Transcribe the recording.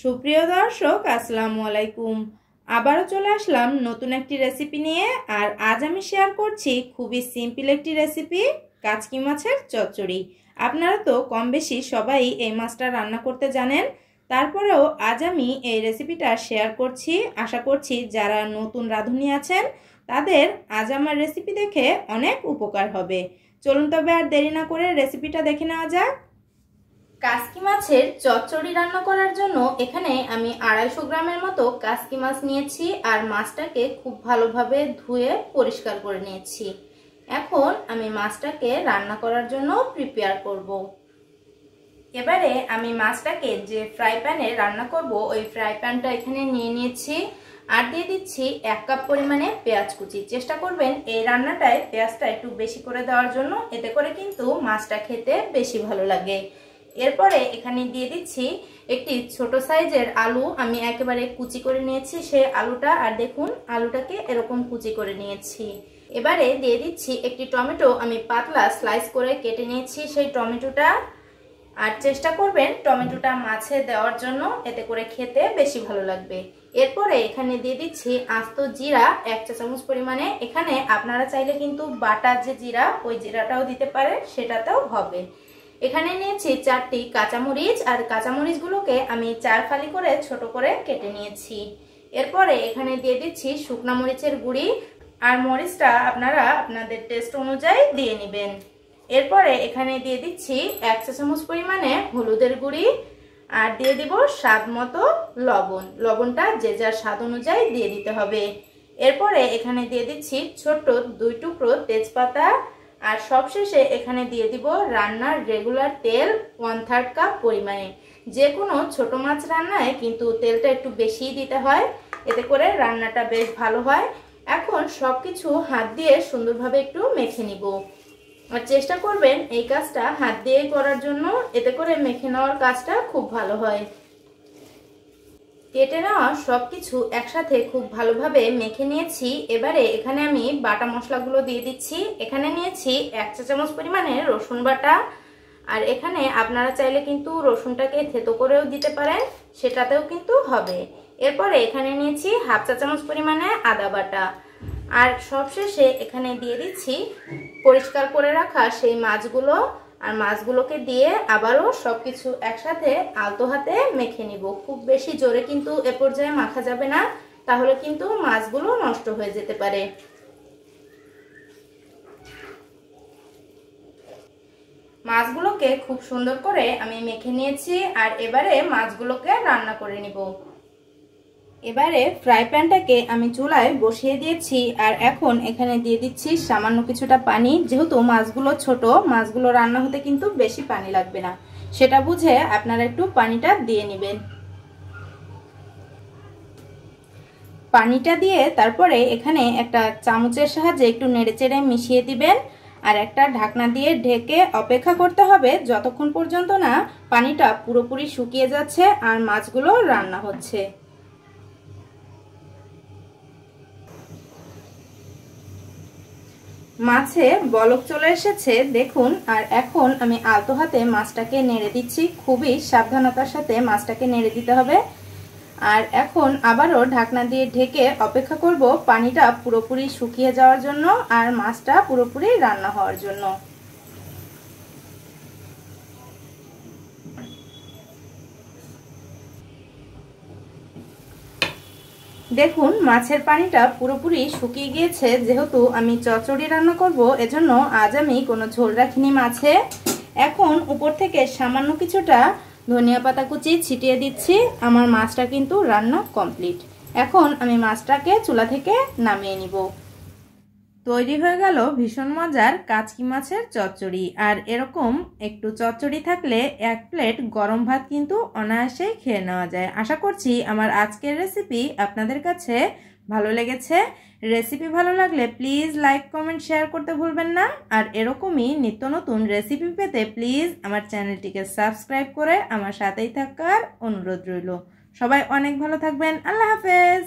সুপ্রিয় দর্শক আসসালামু আলাইকুম। আবারও চলে আসলাম নতুন একটি রেসিপি নিয়ে। আর আজ আমি শেয়ার করছি খুবই সিম্পল একটি রেসিপি, কাচকি মাছের চচ্চড়ি। আপনারা তো কম বেশি সবাই এই মাছটা রান্না করতে জানেন, তারপরেও আজ আমি এই রেসিপিটা শেয়ার করছি। আশা করছি যারা নতুন রাঁধুনি আছেন তাদের আজ আমার রেসিপি দেখে অনেক উপকার হবে। চলুন তবে আর দেরি না করে রেসিপিটা দেখে নেওয়া যাক। কাচকি মাছের চচ্চড়ি রান্না করার জন্য এখানে আমি 250 গ্রামের মতো কাচকি মাছ নিয়েছি আর মাছটাকে খুব ভালোভাবে ধুয়ে পরিষ্কার করে নিয়েছি। এখন আমি মাছটাকে রান্না করার জন্য প্রিপেয়ার করব। এবারে আমি মাছটাকে যে ফ্রাই প্যানে রান্না করব ওই ফ্রাই প্যানটা এখানে নিয়ে নিয়েছি আর দিয়ে দিচ্ছি 1 কাপ পরিমাণে পেঁয়াজ কুচি। চেষ্টা করবেন এই রান্নাটায় পেঁয়াজটা একটু বেশি করে দেওয়ার জন্য, এতে করে কিন্তু মাছটা খেতে বেশি ভালো লাগে। এরপরে এখানে দিয়ে দিচ্ছি একটি ছোট সাইজের আলু, আমি একেবারে কুচি করে নিয়েছি সেই আলুটা। আর দেখুন আলুটাকে এরকম কুচি করে নিয়েছি। এবারে দিয়ে দিচ্ছি একটি টমেটো, আমি পাতলা স্লাইস করে কেটে নিয়েছি সেই টমেটোটা। আর চেষ্টা করবেন টমেটোটা মাছে দেওয়ার জন্য, এতে করে খেতে বেশি ভালো লাগবে। এরপরে এখানে দিয়ে দিচ্ছি আস্ত জিরা 1 চা চামচ পরিমাণে। এখানে আপনারা চাইলে কিন্তু বাটা যে জিরা ওই জিরাটাও দিতে পারেন, সেটাতেও হবে। এখানে নিয়েছি 4টি কাঁচামরিচ আর কাঁচামরিচগুলোকে আমি 4 ফালি করে ছোট করে কেটে নিয়েছি। এরপরে এখানে দিয়ে দিচ্ছি শুকনা মরিচের গুঁড়ি, আর মরিচটা আপনারা আপনাদের টেস্ট অনুযায়ী দিয়ে নেবেন। এরপরে এখানে দিয়ে দিচ্ছি 1 চা চামচ পরিমাণে হলুদের গুঁড়ি আর দিয়ে দিব স্বাদ মতো লবণ। লবণটা যে যার স্বাদ অনুযায়ী দিয়ে দিতে হবে। এরপরে এখানে দিয়ে দিচ্ছি ছোট্ট 2 টুকরো তেজপাতা আর সবশেষে এখানে দিয়ে দিব রান্নার রেগুলার তেল 1/3 কাপ পরিমাণে। যে কোনো ছোট মাছ রান্নায় কিন্তু তেলটা একটু বেশিই দিতে হয়, এতে করে রান্নাটা বেশ ভালো হয়। এখন সবকিছু হাত দিয়ে সুন্দরভাবে একটু মেখে নিব। আর চেষ্টা করবেন এই কাজটা হাত দিয়ে করার জন্য, এতে করে মেখে নেওয়ার কাজটা খুব ভালো হয়। কেটে নেওয়া সবকিছু একসাথে খুব ভালোভাবে মেখে নিয়েছি। এবারে এখানে আমি বাটা মশলাগুলো দিয়ে দিচ্ছি। এখানে নিয়েছি 1 চা চামচ পরিমাণে রসুন বাটা, আর এখানে আপনারা চাইলে কিন্তু রসুনটাকে থেতো করেও দিতে পারেন, সেটাতেও কিন্তু হবে। এরপরে এখানে নিয়েছি 1/2 চা চামচ পরিমাণে আদা বাটা, আর সবশেষে এখানে দিয়ে দিচ্ছি পরিষ্কার করে রাখা সেই মাছগুলো। আর মাছগুলোকে দিয়ে আবারও সবকিছু একসাথে আলতো হাতে মেখে নিব। খুব বেশি জোরে কিন্তু এ পর্যায়ে মাখা যাবে না, তাহলে কিন্তু মাছগুলো নষ্ট হয়ে যেতে পারে। মাছগুলোকে খুব সুন্দর করে আমি মেখে নিয়েছি আর এবারে মাছগুলোকে রান্না করে নিব। এবারে ফ্রাই প্যানটাকে আমি চুলায় বসিয়ে দিয়েছি আর এখন এখানে দিয়ে দিচ্ছি সামান্য কিছুটা পানি। যেহেতু মাছগুলো ছোট, মাছগুলো রান্না হতে কিন্তু বেশি পানি লাগবে না, সেটা বুঝে আপনারা একটু পানিটা দিয়ে নেবেন। পানিটা দিয়ে তারপরে এখানে একটা চামচের সাহায্যে একটু নেড়েচেড়ে মিশিয়ে দিবেন আর একটা ঢাকনা দিয়ে ঢেকে অপেক্ষা করতে হবে যতক্ষণ পর্যন্ত না পানিটা পুরোপুরি শুকিয়ে যাচ্ছে আর মাছগুলো রান্না হচ্ছে। মাছে বলক চলে এসেছে দেখুন। আর এখন আমি আলতো হাতে মাছটাকে নেড়ে দিচ্ছি, খুবই সাবধানতার সাথে মাছটাকে নেড়ে দিতে হবে। আর এখন আবারও ঢাকনা দিয়ে ঢেকে অপেক্ষা করব পানিটা পুরোপুরি শুকিয়ে যাওয়ার জন্য আর মাছটা পুরোপুরি রান্না হওয়ার জন্য। দেখুন মাছের পানিটা পুরোপুরি শুকিয়ে গিয়েছে। যেহেতু আমি চচ্চড়ি রান্না করব, এজন্য আজ আমি কোনো ঝোল রাখিনি মাছে। এখন উপর থেকে সামান্য কিছুটা ধনিয়া পাতা কুচি ছিটিয়ে দিচ্ছি। আমার মাছটা কিন্তু রান্না কমপ্লিট। এখন আমি মাছটাকে চুলা থেকে নামিয়ে নিব। তৈরি হয়ে গেল ভীষণ মজার কাচকি মাছের চচ্চড়ি। আর এরকম একটু চচ্চড়ি থাকলে 1 প্লেট গরম ভাত কিন্তু অনায়াসেই খেয়ে নেওয়া যায়। আশা করছি আমার আজকের রেসিপি আপনাদের কাছে ভালো লেগেছে। রেসিপি ভালো লাগলে প্লিজ লাইক কমেন্ট শেয়ার করতে ভুলবেন না। আর এরকমই নিত্য নতুন রেসিপি পেতে প্লিজ আমার চ্যানেলটিকে সাবস্ক্রাইব করে আমার সাথেই থাকার অনুরোধ রইল। সবাই অনেক ভালো থাকবেন। আল্লাহ হাফেজ।